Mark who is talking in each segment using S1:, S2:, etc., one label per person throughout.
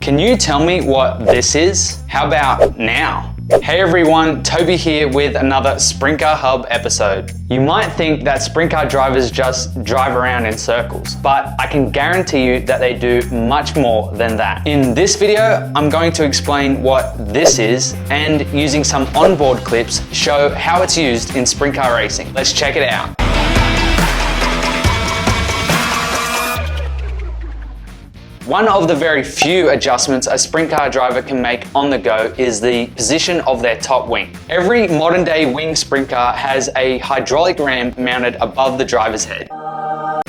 S1: Can you tell me what this is? How about now? Hey everyone, Toby here with another Sprint Car Hub episode. You might think that sprint car drivers just drive around in circles, but I can guarantee you that they do much more than that. In this video, I'm going to explain what this is and using some onboard clips show how it's used in sprint car racing. Let's check it out. One of the very few adjustments a sprint car driver can make on the go is the position of their top wing. Every modern day wing sprint car has a hydraulic ram mounted above the driver's head.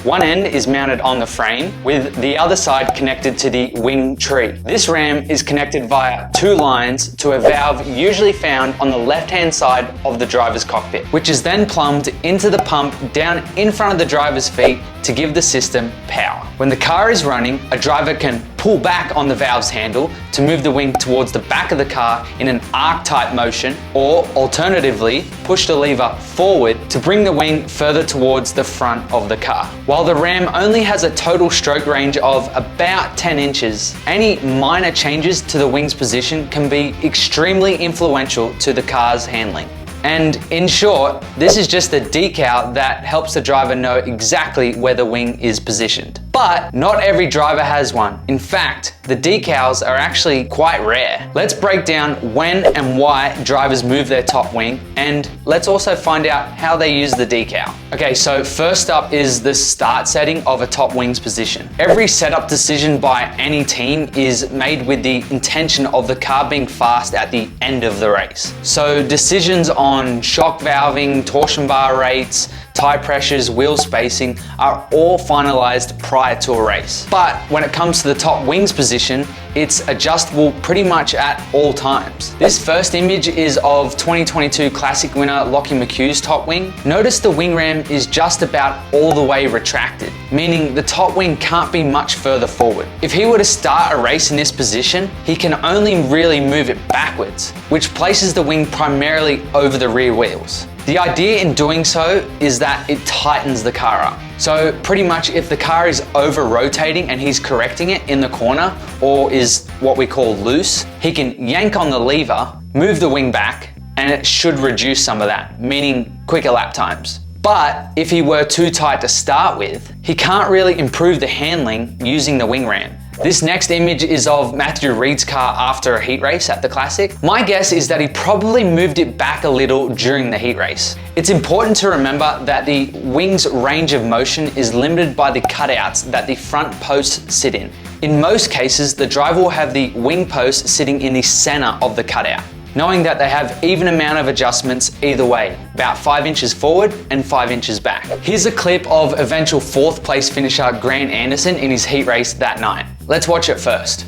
S1: One end is mounted on the frame with the other side connected to the wing tree. This ram is connected via two lines to a valve usually found on the left-hand side of the driver's cockpit, which is then plumbed into the pump down in front of the driver's feet to give the system power. When the car is running, a driver can pull back on the valve's handle to move the wing towards the back of the car in an arc-type motion, or alternatively, push the lever forward to bring the wing further towards the front of the car. While the ram only has a total stroke range of about 10 inches, any minor changes to the wing's position can be extremely influential to the car's handling. And in short, this is just a decal that helps the driver know exactly where the wing is positioned. But not every driver has one. In fact, the decals are actually quite rare. Let's break down when and why drivers move their top wing, and let's also find out how they use the decal. Okay, so first up is the start setting of a top wing's position. Every setup decision by any team is made with the intention of the car being fast at the end of the race. So decisions on shock valving, torsion bar rates, tire pressures, wheel spacing are all finalized prior to a race. But when it comes to the top wing's position, it's adjustable pretty much at all times. This first image is of 2022 Classic winner Lockie McHugh's top wing. Notice the wing ram is just about all the way retracted, meaning the top wing can't be much further forward. If he were to start a race in this position, he can only really move it backwards, which places the wing primarily over the rear wheels. The idea in doing so is that it tightens the car up. So pretty much if the car is over rotating and he's correcting it in the corner, or is what we call loose, he can yank on the lever, move the wing back, and it should reduce some of that, meaning quicker lap times. But if he were too tight to start with, he can't really improve the handling using the wing ram. This next image is of Matthew Reed's car after a heat race at the Classic. My guess is that he probably moved it back a little during the heat race. It's important to remember that the wing's range of motion is limited by the cutouts that the front posts sit in. In most cases, the driver will have the wing post sitting in the center of the cutout, knowing that they have even amount of adjustments either way, about 5 inches forward and 5 inches back. Here's a clip of eventual 4th place finisher Grant Anderson in his heat race that night. Let's watch it first.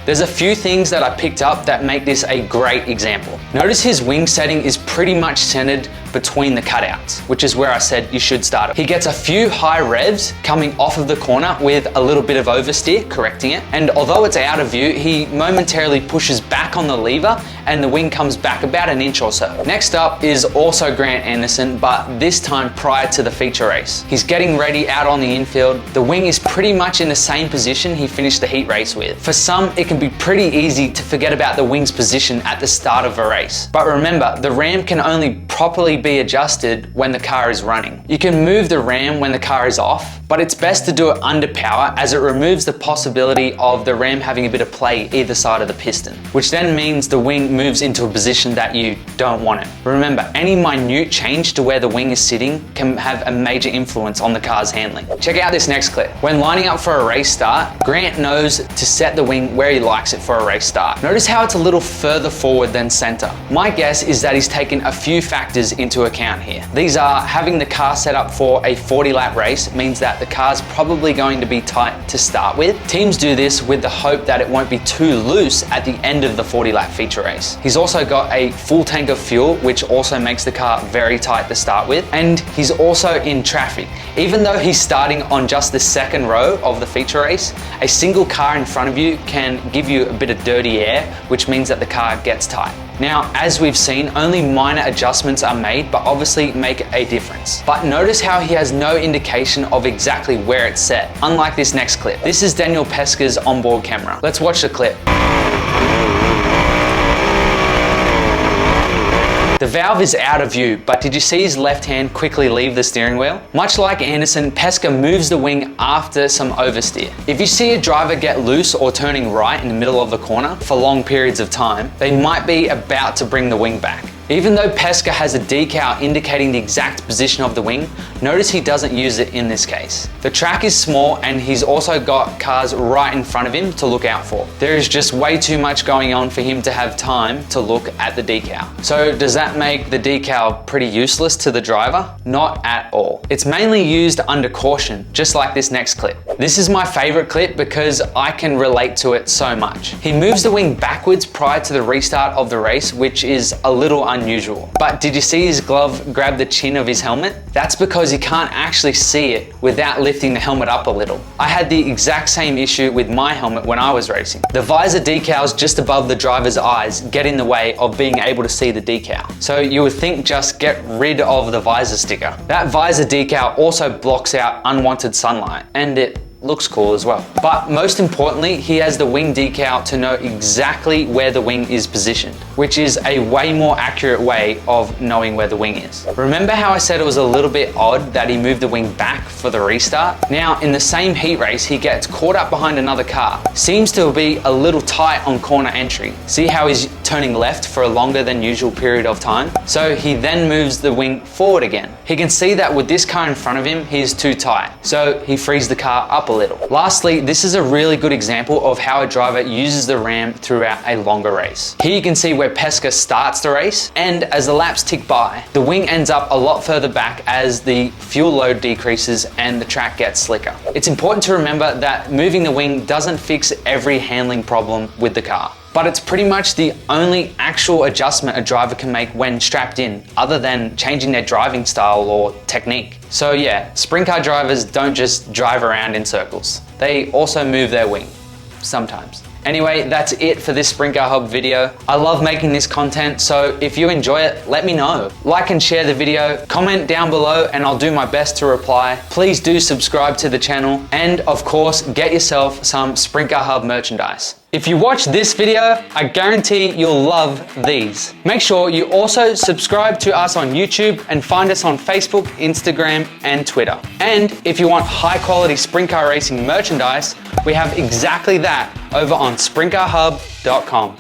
S1: There's a few things that I picked up that make this a great example. Notice his wing setting is pretty much centered between the cutouts, which is where I said you should start it. He gets a few high revs coming off of the corner with a little bit of oversteer, correcting it. And although it's out of view, he momentarily pushes back on the lever and the wing comes back about an inch or so. Next up is also Grant Anderson, but this time prior to the feature race. He's getting ready out on the infield. The wing is pretty much in the same position he finished the heat race with. For some, it can be pretty easy to forget about the wing's position at the start of a race. But remember, the ram can only properly be adjusted when the car is running. You can move the ram when the car is off, but it's best to do it under power as it removes the possibility of the ram having a bit of play either side of the piston, which then means the wing moves into a position that you don't want it. Remember, any minute change to where the wing is sitting can have a major influence on the car's handling. Check out this next clip. When lining up for a race start, Grant knows to set the wing where he likes it for a race start. Notice how it's a little further forward than center. My guess is that he's taken a few factors into account here. These are having the car set up for a 40 lap race means that the car's probably going to be tight to start with. Teams do this with the hope that it won't be too loose at the end of the 40 lap feature race. He's also got a full tank of fuel, which also makes the car very tight to start with. And he's also in traffic. Even though he's starting on just the second row of the feature race, a single car in front of you can give you a bit of dirty air, which means that the car gets tight. Now, as we've seen, only minor adjustments are made, but obviously make a difference. But notice how he has no indication of exactly where it's set, unlike this next clip. This is Daniel Pesca's onboard camera. Let's watch the clip. The valve is out of view, but did you see his left hand quickly leave the steering wheel? Much like Anderson, Pesca moves the wing after some oversteer. If you see a driver get loose or turning right in the middle of the corner for long periods of time, they might be about to bring the wing back. Even though Pesca has a decal indicating the exact position of the wing, notice he doesn't use it in this case. The track is small and he's also got cars right in front of him to look out for. There is just way too much going on for him to have time to look at the decal. So does that make the decal pretty useless to the driver? Not at all. It's mainly used under caution, just like this next clip. This is my favorite clip because I can relate to it so much. He moves the wing backwards prior to the restart of the race, which is a little unusual. But did you see his glove grab the chin of his helmet? That's because he can't actually see it without lifting the helmet up a little. I had the exact same issue with my helmet when I was racing. The visor decals just above the driver's eyes get in the way of being able to see the decal. So you would think just get rid of the visor sticker. That visor decal also blocks out unwanted sunlight, and it looks cool as well. But most importantly, he has the wing decal to know exactly where the wing is positioned, which is a way more accurate way of knowing where the wing is. Remember how I said it was a little bit odd that he moved the wing back for the restart? Now, in the same heat race, he gets caught up behind another car. Seems to be a little tight on corner entry. See how he's turning left for a longer than usual period of time? So he then moves the wing forward again. He can see that with this car in front of him, he's too tight. So he frees the car up a little. Lastly, this is a really good example of how a driver uses the ram throughout a longer race. Here you can see where Pesca starts the race, and as the laps tick by, the wing ends up a lot further back as the fuel load decreases and the track gets slicker. It's important to remember that moving the wing doesn't fix every handling problem with the car, but it's pretty much the only actual adjustment a driver can make when strapped in, other than changing their driving style or technique. So yeah, sprint car drivers don't just drive around in circles. They also move their wing, sometimes. Anyway, that's it for this Sprint Car Hub video. I love making this content, so if you enjoy it, let me know. Like and share the video, comment down below, and I'll do my best to reply. Please do subscribe to the channel, and of course, get yourself some Sprint Car Hub merchandise. If you watch this video, I guarantee you'll love these. Make sure you also subscribe to us on YouTube and find us on Facebook, Instagram, and Twitter. And if you want high quality sprint car racing merchandise, we have exactly that over on sprintcarhub.com.